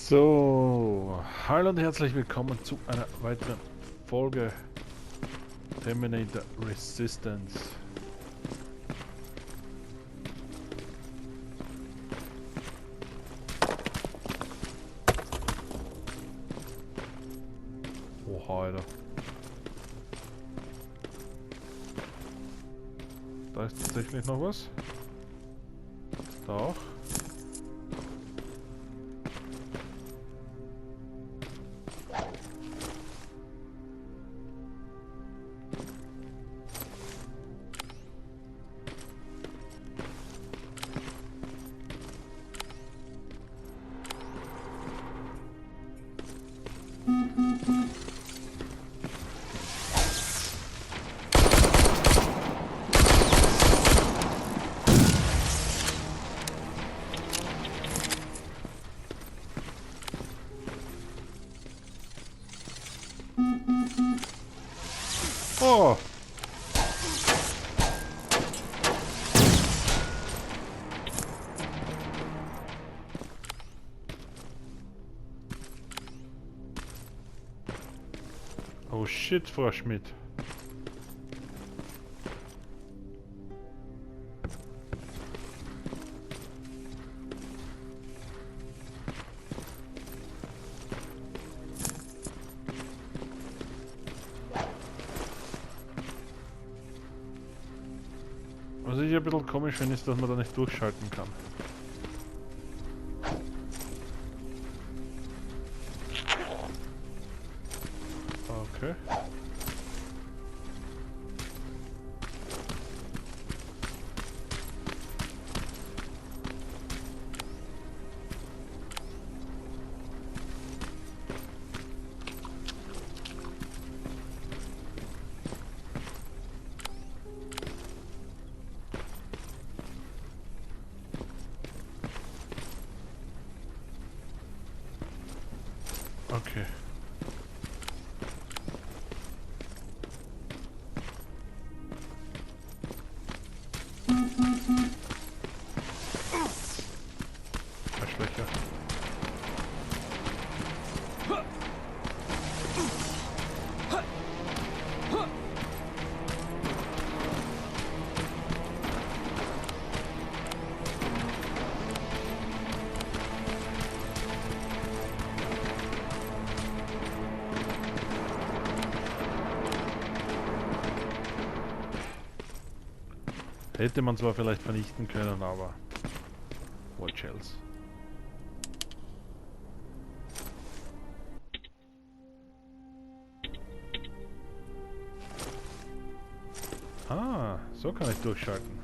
So, hallo und herzlich willkommen zu einer weiteren Folge Terminator Restistance. Oha, Alter. Da ist tatsächlich noch was. Da auch. Oh! Oh shit, Frau Schmidt. Was ich ein bisschen komisch finde, ist, dass man da nicht durchschalten kann. Okay. Okay. Arschlöcher. Hätte man zwar vielleicht vernichten können, aber what else? Ah, so kann ich durchschalten.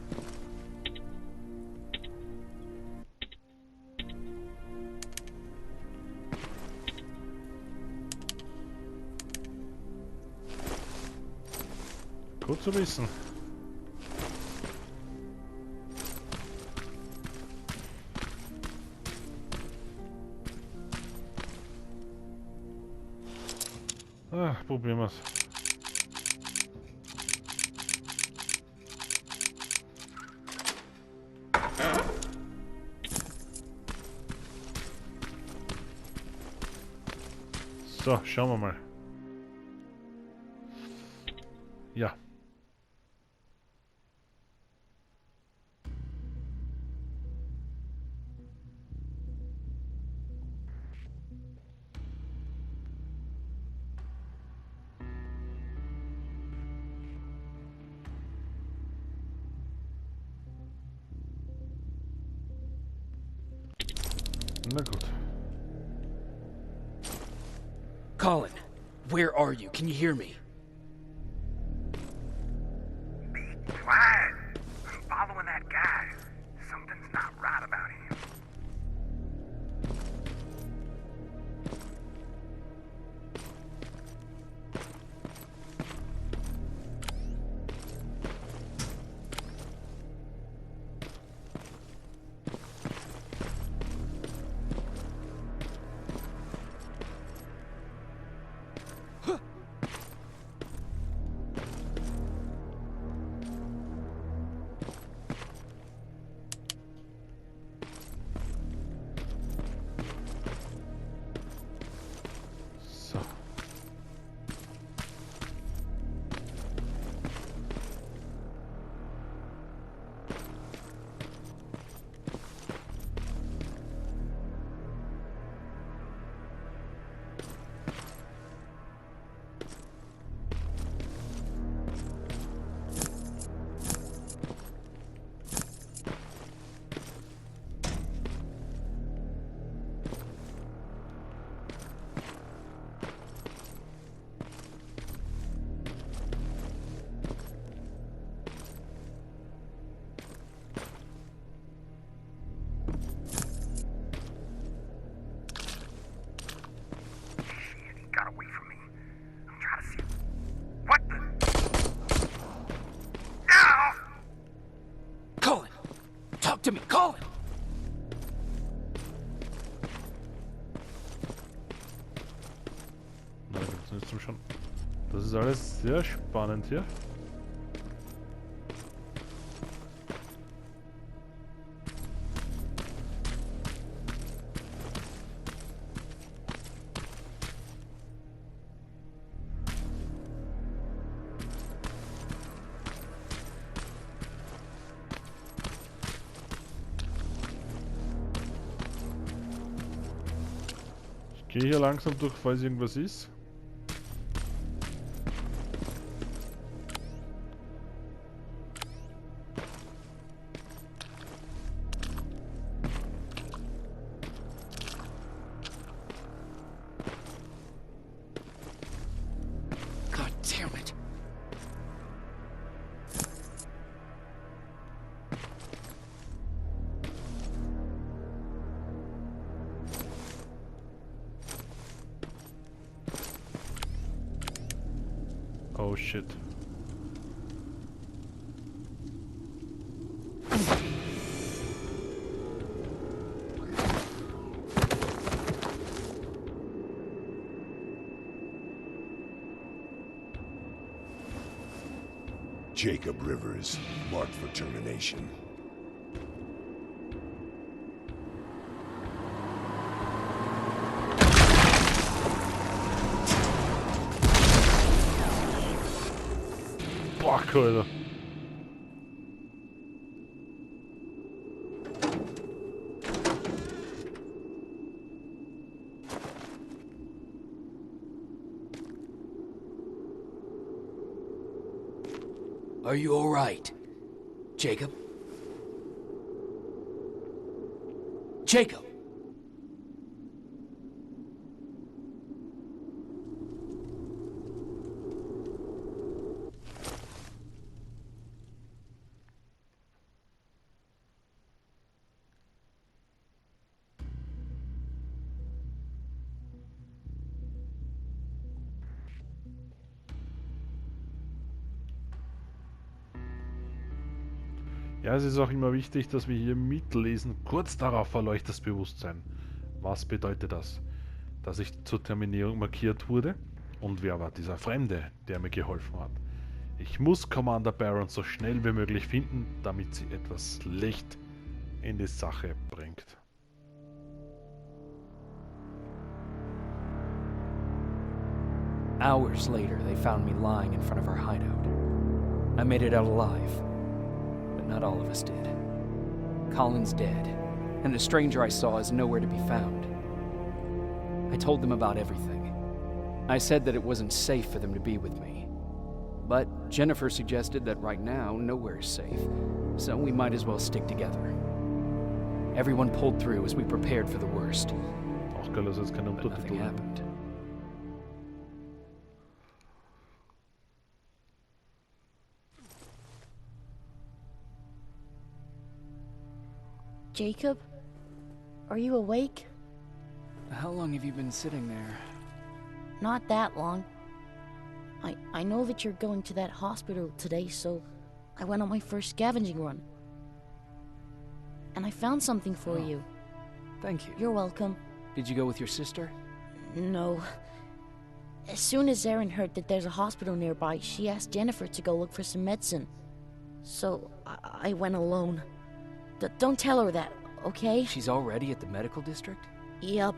Gut zu wissen. Ach, probieren wir's. So, schauen wir mal. Ja. Na gut. Colin, where are you? Can you hear me? Be quiet. I'm following that guy. Something's not right about him. zum Schauen. Das ist alles sehr spannend hier. Ich gehe hier langsam durch, falls irgendwas ist. God damn it. Oh shit. Jacob Rivers, marked for termination. Boah, Alter. Are you all right, Jacob? Jacob! Ja, es ist auch immer wichtig, dass wir hier mitlesen. Kurz darauf verleuchtet das Bewusstsein. Was bedeutet das? Dass ich zur Terminierung markiert wurde? Und wer war dieser Fremde, der mir geholfen hat? Ich muss Commander Baron so schnell wie möglich finden, damit sie etwas Licht in die Sache bringt. Hours later, they found me lying in front of our hideout. I made it out alive, but not all of us did. Colin's dead, and the stranger I saw is nowhere to be found. I told them about everything. I said that it wasn't safe for them to be with me. But Jennifer suggested that right now, nowhere is safe, so we might as well stick together. Everyone pulled through as we prepared for the worst, Auch geil, dass jetzt keine but nothing Untertitel haben. happened. Jacob? Are you awake? How long have you been sitting there? Not that long. I know that you're going to that hospital today, so I went on my first scavenging run. And I found something for Oh. you. Thank you. You're welcome. Did you go with your sister? No. As soon as Erin heard that there's a hospital nearby, she asked Jennifer to go look for some medicine. So I went alone. Don't tell her that, okay? She's already at the medical district? Yup.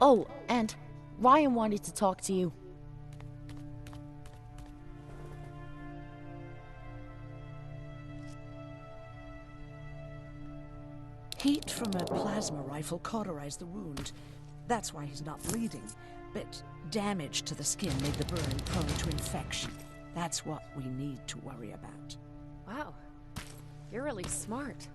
Oh, and Ryan wanted to talk to you. Heat from a plasma rifle cauterized the wound. That's why he's not bleeding. But damage to the skin made the burn prone to infection. That's what we need to worry about. Wow, you're really smart.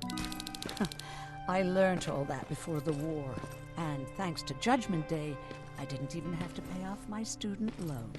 I learned all that before the war. And thanks to Judgment Day, I didn't even have to pay off my student loan.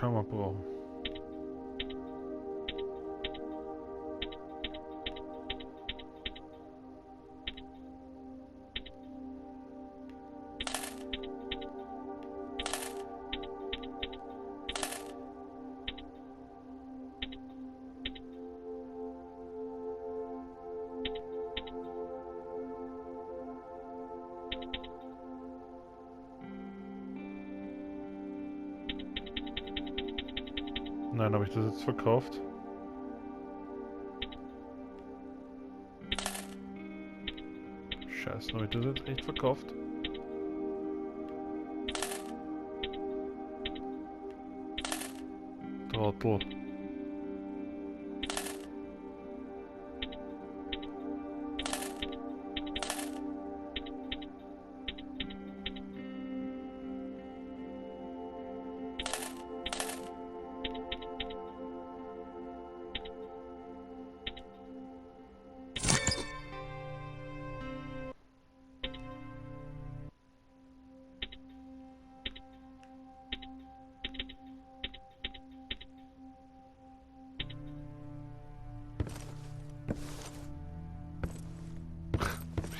kann man brauchen. Nein, habe ich das jetzt verkauft? Scheiße, habe ich das jetzt echt verkauft? Trottel.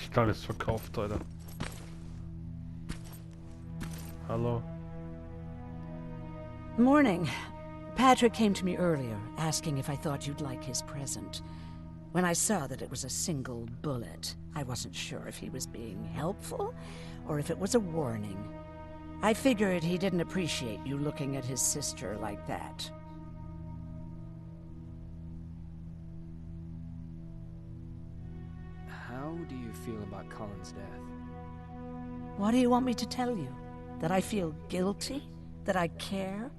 Ich kann es verkauft, Alter. Hallo. Morning. Patrick came to me earlier, asking if I thought you'd like his present. When I saw that it was a single bullet, I wasn't sure if he was being helpful or if it was a warning. I figured he didn't appreciate you looking at his sister like that. How do you feel about Colin's death? What do you want me to tell you? That I feel guilty? That I care?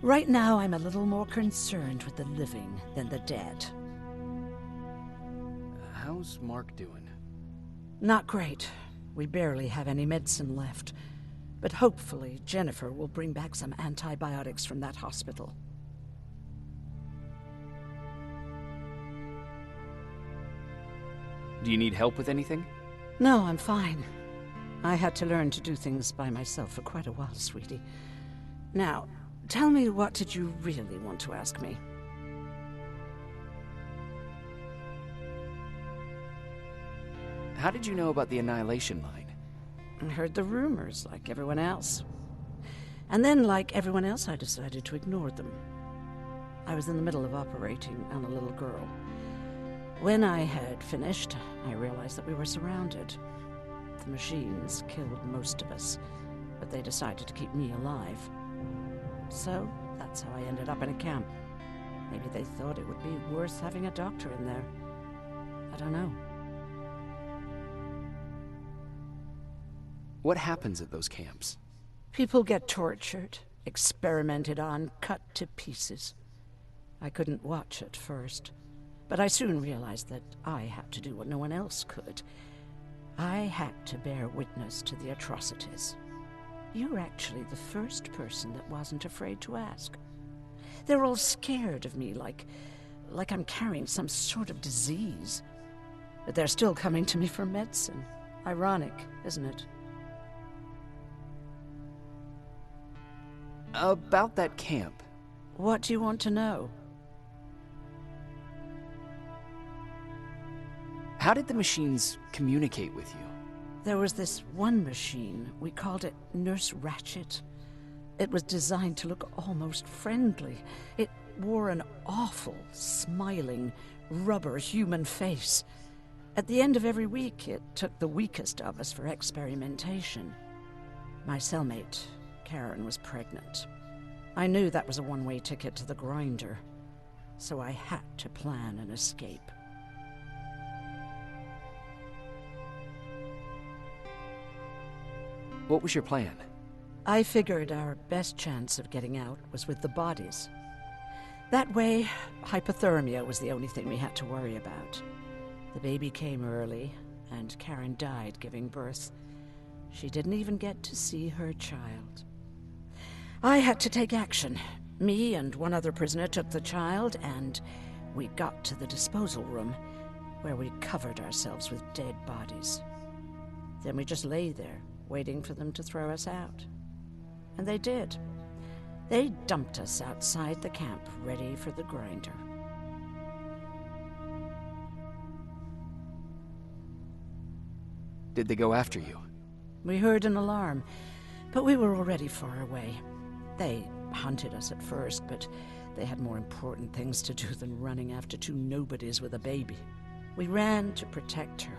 Right now, I'm a little more concerned with the living than the dead. How's Mark doing? Not great. We barely have any medicine left. But hopefully, Jennifer will bring back some antibiotics from that hospital. Do you need help with anything? No, I'm fine. I had to learn to do things by myself for quite a while, sweetie. Now, tell me, what did you really want to ask me? How did you know about the Annihilation line? I heard the rumors, like everyone else. And then, like everyone else, I decided to ignore them. I was in the middle of operating on a little girl. When I had finished, I realized that we were surrounded. The machines killed most of us, but they decided to keep me alive. So, that's how I ended up in a camp. Maybe they thought it would be worth having a doctor in there. I don't know. What happens at those camps? People get tortured, experimented on, cut to pieces. I couldn't watch at first, but I soon realized that I had to do what no one else could. I had to bear witness to the atrocities. You're actually the first person that wasn't afraid to ask. They're all scared of me, like I'm carrying some sort of disease. But they're still coming to me for medicine. Ironic, isn't it? About that camp. What do you want to know? How did the machines communicate with you? There was this one machine. We called it Nurse Ratchet. It was designed to look almost friendly. It wore an awful, smiling, rubber human face. At the end of every week, it took the weakest of us for experimentation. My cellmate, Karen, was pregnant. I knew that was a one-way ticket to the grinder, so I had to plan an escape. What was your plan? I figured our best chance of getting out was with the bodies. That way, hypothermia was the only thing we had to worry about. The baby came early, and Karen died giving birth. She didn't even get to see her child. I had to take action. Me and one other prisoner took the child, and we got to the disposal room, where we covered ourselves with dead bodies. Then we just lay there, waiting for them to throw us out. And they did. They dumped us outside the camp, ready for the grinder. Did they go after you? We heard an alarm, but we were already far away. They hunted us at first, but they had more important things to do than running after two nobodies with a baby. We ran to protect her,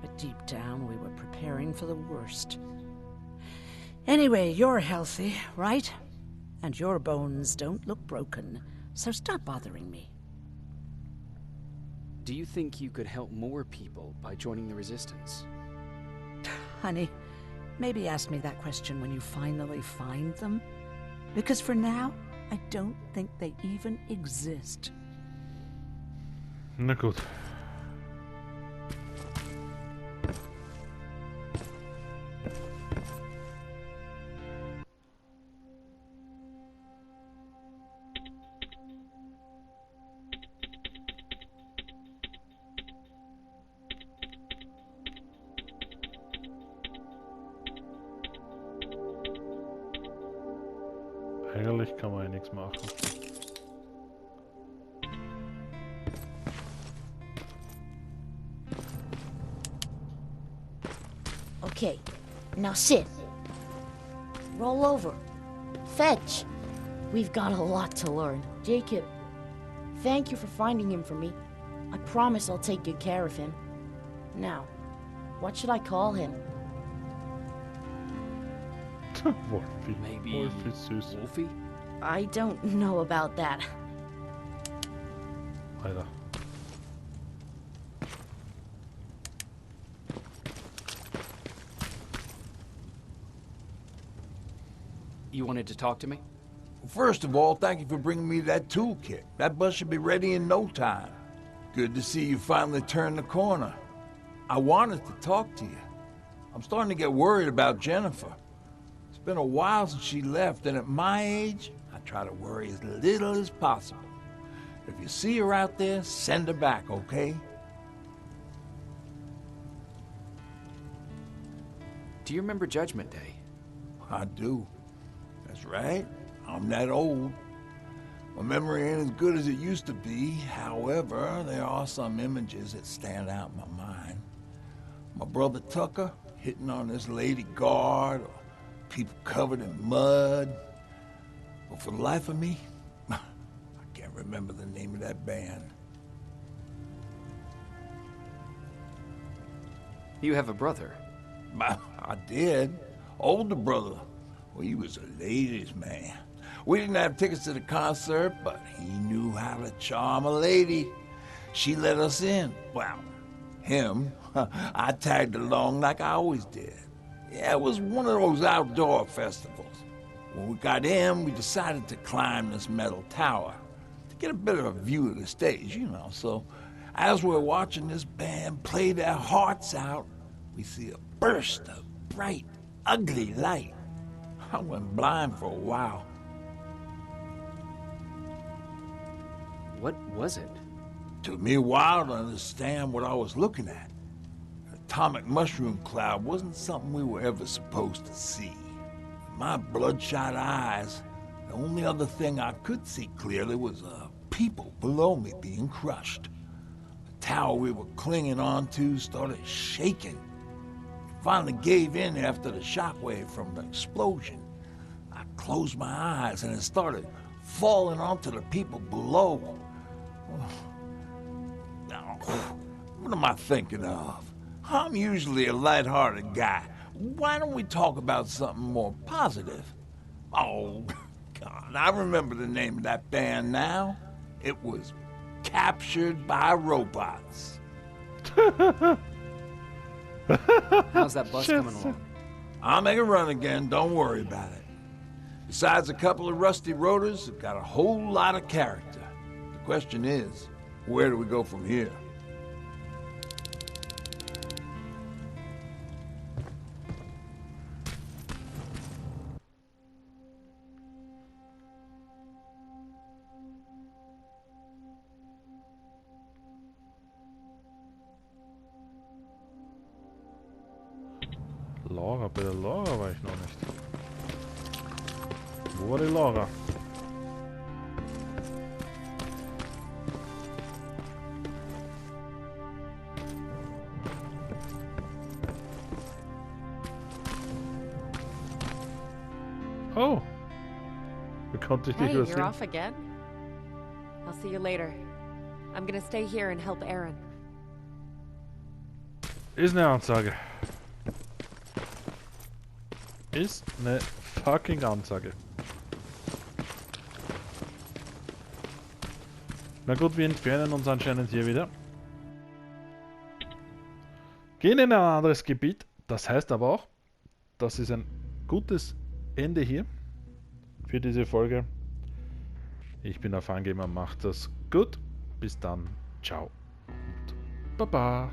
but deep down we were preparing for the worst. Anyway, you're healthy, right? And your bones don't look broken, so stop bothering me. Do you think you could help more people by joining the Resistance? Honey, maybe ask me that question when you finally find them. Because for now, I don't think they even exist. Na gut. Eigentlich kann man ja nichts machen. Okay, now sit. Roll over. Fetch. We've got a lot to learn. Jacob, thank you for finding him for me. I promise I'll take good care of him. Now, what should I call him? Wolfie. Maybe Wolfie süß. Wolfie? I don't know about that. Alter. You wanted to talk to me? First of all, thank you for bringing me that toolkit. That bus should be ready in no time. Good to see you finally turned the corner. I wanted to talk to you. I'm starting to get worried about Jennifer. It's been a while since she left, and at my age, I try to worry as little as possible. If you see her out there, send her back, okay? Do you remember Judgment Day? I do. That's right. I'm that old. My memory ain't as good as it used to be. However, there are some images that stand out in my mind. My brother Tucker hitting on this lady guard, or people covered in mud. But for the life of me, I can't remember the name of that band. You have a brother. I did. Older brother. Well, he was a ladies' man. We didn't have tickets to the concert, but he knew how to charm a lady. She let us in. Well, him. I tagged along like I always did. Yeah, it was one of those outdoor festivals. When we got in, we decided to climb this metal tower to get a bit of a view of the stage, you know. So as we're watching this band play their hearts out, we see a burst of bright, ugly light. I went blind for a while. What was it? Took me a while to understand what I was looking at. An atomic mushroom cloud wasn't something we were ever supposed to see. In my bloodshot eyes, the only other thing I could see clearly was people below me being crushed. The tower we were clinging onto started shaking. It finally gave in after the shockwave from the explosion. I closed my eyes and it started falling onto the people below. Now, what am I thinking of? I'm usually a lighthearted guy. Why don't we talk about something more positive? Oh, God, I remember the name of that band now. It was Captured by Robots. How's that bus coming along? I'll make a run again, don't worry about it. Besides a couple of rusty rotors, it's got a whole lot of character. The question is, where do we go from here? Laura, bei der Laura war ich noch nicht. Wo war die Laura? Oh. Wie konnte ich dich Hey, you're übersehen? off again? I'll see you later. I'm gonna stay here and help Aaron. Ist eine Ansage. Ist eine fucking Ansage. Na gut, wir entfernen uns anscheinend hier wieder. Gehen in ein anderes Gebiet. Das heißt aber auch, das ist ein gutes Ende hier für diese Folge. Ich bin der FunGamer, macht das gut. Bis dann. Ciao. Und Baba.